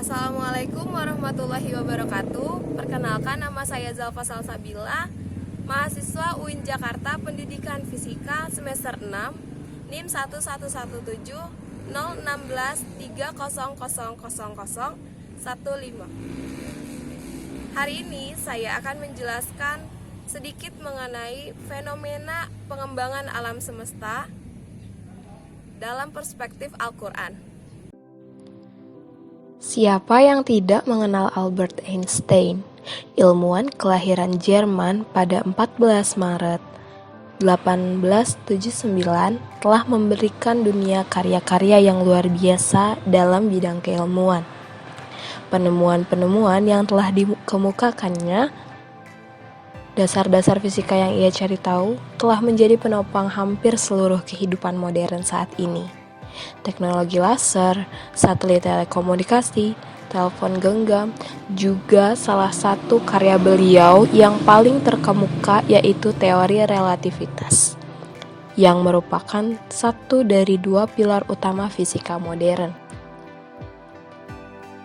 Assalamualaikum warahmatullahi wabarakatuh. Perkenalkan, nama saya Zalfa Salsabila, mahasiswa UIN Jakarta Pendidikan Fisika semester 6, NIM 1117016300015. Hari ini saya akan menjelaskan sedikit mengenai fenomena pengembangan alam semesta dalam perspektif Al-Quran. Siapa yang tidak mengenal Albert Einstein, ilmuwan kelahiran Jerman pada 14 Maret 1879, telah memberikan dunia karya-karya yang luar biasa dalam bidang keilmuan. Penemuan-penemuan yang telah dikemukakannya, dasar-dasar fisika yang ia cari tahu, telah menjadi penopang hampir seluruh kehidupan modern saat ini. Teknologi laser, satelit telekomunikasi, telepon genggam, juga salah satu karya beliau yang paling terkemuka yaitu teori relativitas, yang merupakan satu dari dua pilar utama fisika modern.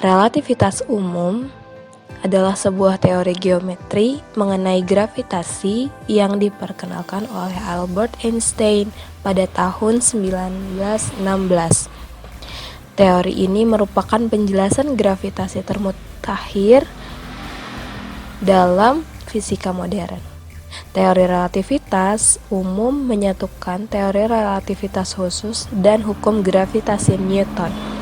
Relativitas umum adalah sebuah teori geometri mengenai gravitasi yang diperkenalkan oleh Albert Einstein pada tahun 1916. Teori ini merupakan penjelasan gravitasi termutakhir dalam fisika modern. Teori relativitas umum menyatukan teori relativitas khusus dan hukum gravitasi Newton.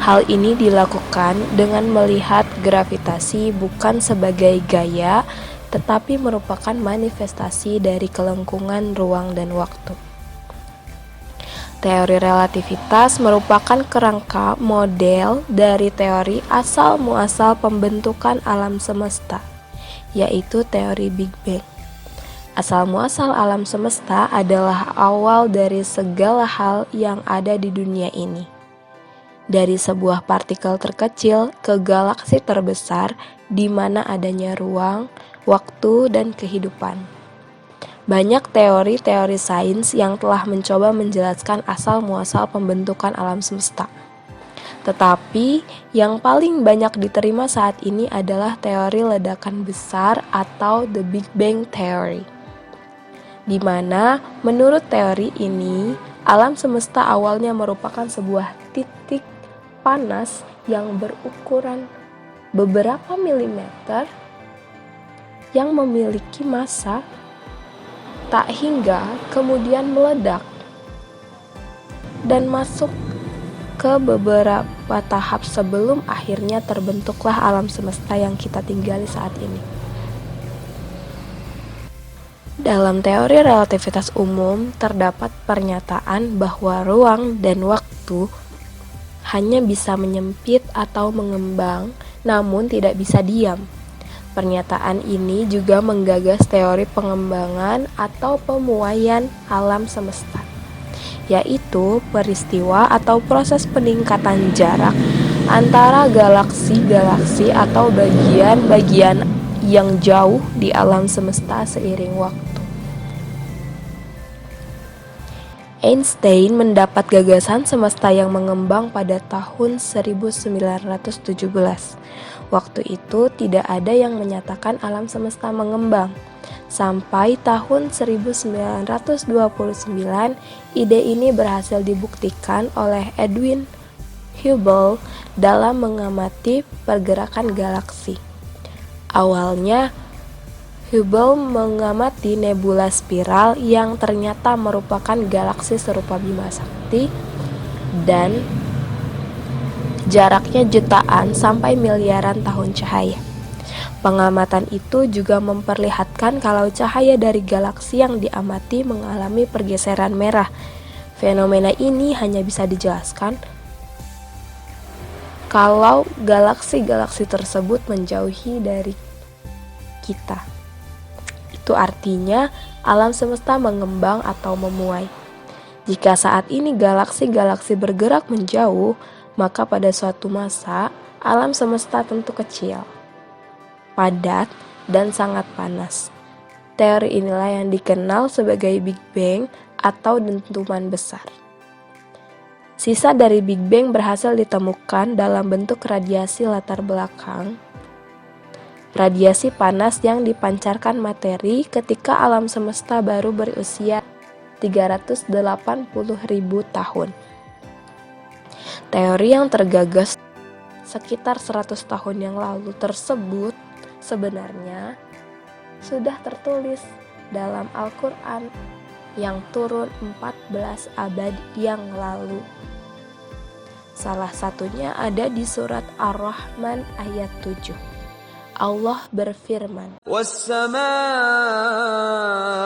Hal ini dilakukan dengan melihat gravitasi bukan sebagai gaya, tetapi merupakan manifestasi dari kelengkungan ruang dan waktu. Teori relativitas merupakan kerangka model dari teori asal-muasal pembentukan alam semesta, yaitu teori Big Bang. Asal-muasal alam semesta adalah awal dari segala hal yang ada di dunia ini. Dari sebuah partikel terkecil ke galaksi terbesar di mana adanya ruang, waktu, dan kehidupan. Banyak teori-teori sains yang telah mencoba menjelaskan asal-muasal pembentukan alam semesta. Tetapi yang paling banyak diterima saat ini adalah teori ledakan besar atau The Big Bang Theory, di mana menurut teori ini alam semesta awalnya merupakan sebuah titik panas yang berukuran beberapa milimeter yang memiliki massa tak hingga kemudian meledak dan masuk ke beberapa tahap sebelum akhirnya terbentuklah alam semesta yang kita tinggali saat ini. Dalam teori relativitas umum terdapat pernyataan bahwa ruang dan waktu hanya bisa menyempit atau mengembang, namun tidak bisa diam. Pernyataan ini juga menggagas teori pengembangan atau pemuaian alam semesta, yaitu peristiwa atau proses peningkatan jarak antara galaksi-galaksi atau bagian-bagian yang jauh di alam semesta seiring waktu. Einstein mendapat gagasan semesta yang mengembang pada tahun 1917. Waktu itu tidak ada yang menyatakan alam semesta mengembang. Sampai tahun 1929, ide ini berhasil dibuktikan oleh Edwin Hubble dalam mengamati pergerakan galaksi. Awalnya, Hubble mengamati nebula spiral yang ternyata merupakan galaksi serupa Bima Sakti dan jaraknya jutaan sampai miliaran tahun cahaya. Pengamatan itu juga memperlihatkan kalau cahaya dari galaksi yang diamati mengalami pergeseran merah. Fenomena ini hanya bisa dijelaskan kalau galaksi-galaksi tersebut menjauhi dari kita. Itu artinya alam semesta mengembang atau memuai. Jika saat ini galaksi-galaksi bergerak menjauh, maka pada suatu masa alam semesta tentu kecil, padat, dan sangat panas. Teori inilah yang dikenal sebagai Big Bang atau dentuman besar. Sisa dari Big Bang berhasil ditemukan dalam bentuk radiasi latar belakang, radiasi panas yang dipancarkan materi ketika alam semesta baru berusia 380.000 tahun. Teori yang tergagas sekitar 100 tahun yang lalu tersebut sebenarnya sudah tertulis dalam Al-Quran yang turun 14 abad yang lalu. Salah satunya ada di surat Ar-Rahman ayat 7. Allah berfirman, وَالسَّمَاءَ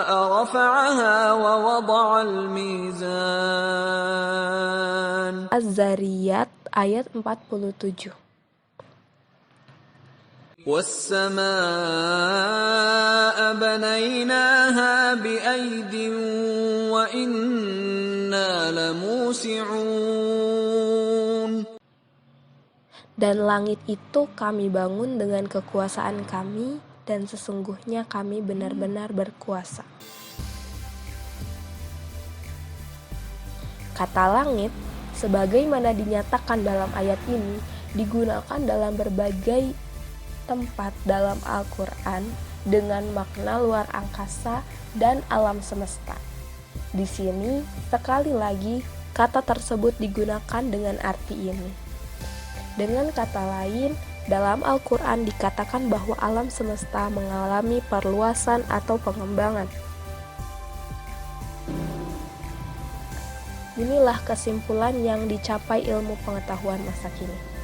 رَفَعَهَا وَوَضَعَ الْمِيزَانَ. Az-Zariyat ayat 47. وَالسَّمَاءَ بَنَيْنَاهَا بِأَيْدٍ وَإِنَّا لَمُوسِعُونَ. Dan langit itu kami bangun dengan kekuasaan kami, dan sesungguhnya kami benar-benar berkuasa. Kata langit, sebagaimana dinyatakan dalam ayat ini, digunakan dalam berbagai tempat dalam Al-Quran dengan makna luar angkasa dan alam semesta. Di sini, sekali lagi, kata tersebut digunakan dengan arti ini. Dengan kata lain, dalam Al-Quran dikatakan bahwa alam semesta mengalami perluasan atau pengembangan. Inilah kesimpulan yang dicapai ilmu pengetahuan masa kini.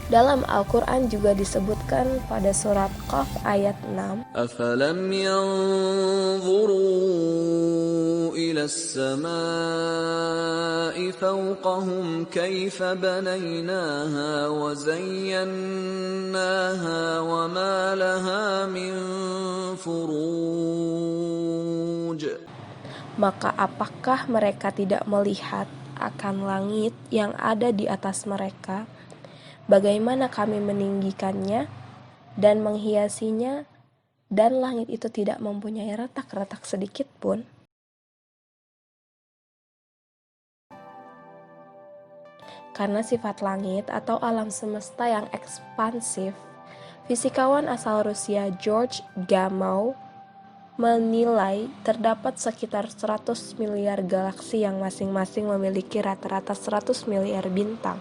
Dalam Al-Quran juga disebutkan pada surat Qaf ayat 6, أَفَلَمْ يَنْظُرُوا إِلَى السَّمَاءِ فَوْقَهُمْ كَيْفَ بَنَيْنَاهَا وَزَيَّنَّاهَا وَمَا لَهَا مِنْ فُرُوجٍ. maka apakah mereka tidak melihat akan langit yang ada di atas mereka, bagaimana kami meninggikannya dan menghiasinya, dan langit itu tidak mempunyai retak-retak sedikit pun? Karena sifat langit atau alam semesta yang ekspansif, fisikawan asal Rusia George Gamow menilai terdapat sekitar 100 miliar galaksi yang masing-masing memiliki rata-rata 100 miliar bintang.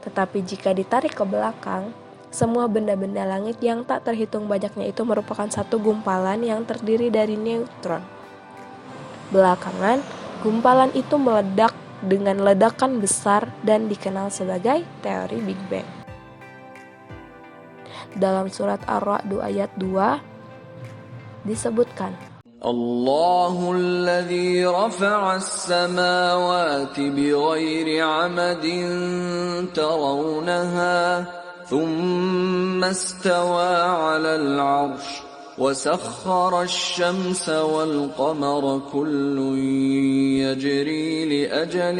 Tetapi jika ditarik ke belakang, semua benda-benda langit yang tak terhitung banyaknya itu merupakan satu gumpalan yang terdiri dari neutron. Belakangan, gumpalan itu meledak dengan ledakan besar dan dikenal sebagai teori Big Bang. Dalam surat Ar-Ra'd ayat 2 disebutkan, الله الذي رفع السماوات بغير عمد ترونها ثم استوى على العرش وسخر الشمس والقمر كل يجري لأجل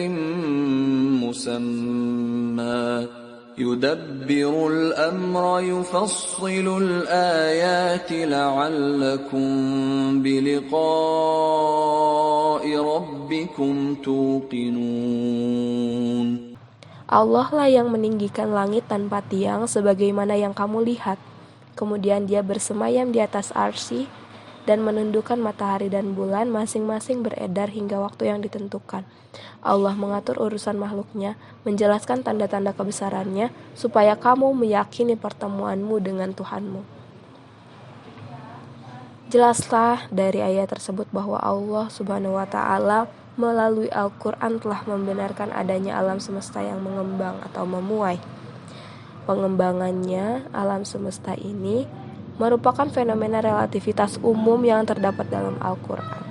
مسمى يدبر الأمر يفصل الآيات لعلكم بلقاء ربكم توقنون. Allah lah yang meninggikan langit tanpa tiang sebagaimana yang kamu lihat. Kemudian dia bersemayam di atas arsy dan menundukkan matahari dan bulan masing-masing beredar hingga waktu yang ditentukan. Allah mengatur urusan makhluknya, menjelaskan tanda-tanda kebesarannya, supaya kamu meyakini pertemuanmu dengan Tuhanmu. Jelaslah dari ayat tersebut bahwa Allah Subhanahu wa Ta'ala melalui Al-Quran telah membenarkan adanya alam semesta yang mengembang atau memuai. Pengembangannya alam semesta ini merupakan fenomena relativitas umum yang terdapat dalam Al-Quran.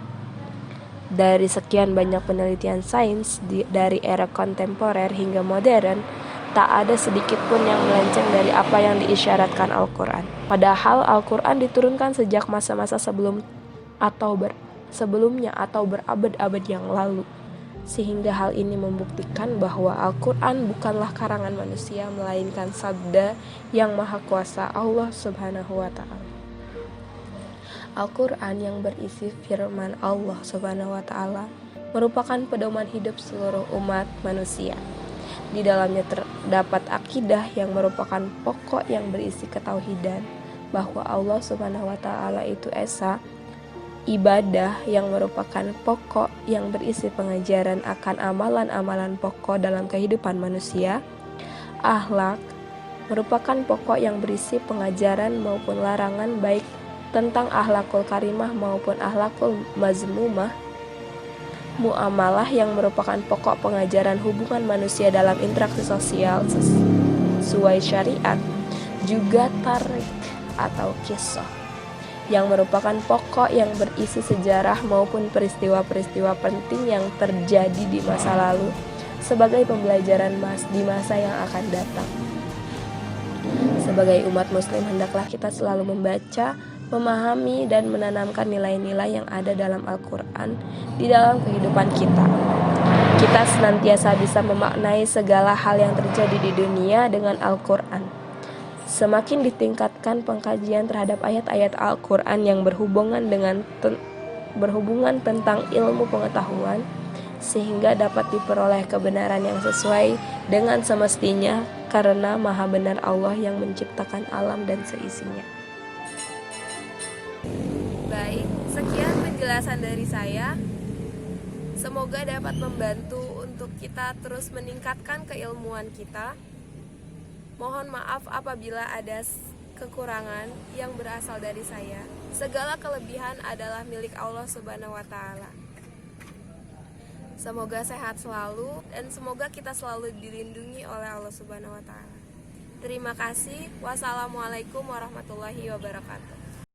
Dari sekian banyak penelitian sains dari era kontemporer hingga modern, tak ada sedikit pun yang melenceng dari apa yang diisyaratkan Al-Quran. Padahal Al-Quran diturunkan sejak masa-masa sebelumnya atau berabad-abad yang lalu. Sehingga hal ini membuktikan bahwa Al-Quran bukanlah karangan manusia, melainkan sabda yang maha kuasa Allah Subhanahu wa Ta'ala. Al-Quran yang berisi firman Allah Subhanahu wa Ta'ala merupakan pedoman hidup seluruh umat manusia. Di dalamnya terdapat akidah yang merupakan pokok yang berisi ketauhidan bahwa Allah Subhanahu wa Ta'ala itu esa, ibadah yang merupakan pokok yang berisi pengajaran akan amalan-amalan pokok dalam kehidupan manusia, akhlak merupakan pokok yang berisi pengajaran maupun larangan baik tentang akhlakul karimah maupun akhlakul mazmumah, muamalah yang merupakan pokok pengajaran hubungan manusia dalam interaksi sosial sesuai syariat, juga tarik atau kisah yang merupakan pokok yang berisi sejarah maupun peristiwa-peristiwa penting yang terjadi di masa lalu sebagai pembelajaran di masa yang akan datang. Sebagai umat muslim, hendaklah kita selalu membaca, memahami, dan menanamkan nilai-nilai yang ada dalam Al-Quran di dalam kehidupan kita. Kita senantiasa bisa memaknai segala hal yang terjadi di dunia dengan Al-Quran. Semakin ditingkatkan pengkajian terhadap ayat-ayat Al-Quran yang berhubungan tentang ilmu pengetahuan, sehingga dapat diperoleh kebenaran yang sesuai dengan semestinya, karena Maha Benar Allah yang menciptakan alam dan seisinya. Baik, sekian penjelasan dari saya. Semoga dapat membantu untuk kita terus meningkatkan keilmuan kita. Mohon maaf apabila ada kekurangan yang berasal dari saya. Segala kelebihan adalah milik Allah Subhanahu wa Ta'ala. Semoga sehat selalu dan semoga kita selalu dilindungi oleh Allah Subhanahu wa Ta'ala. Terima kasih. Wassalamualaikum warahmatullahi wabarakatuh.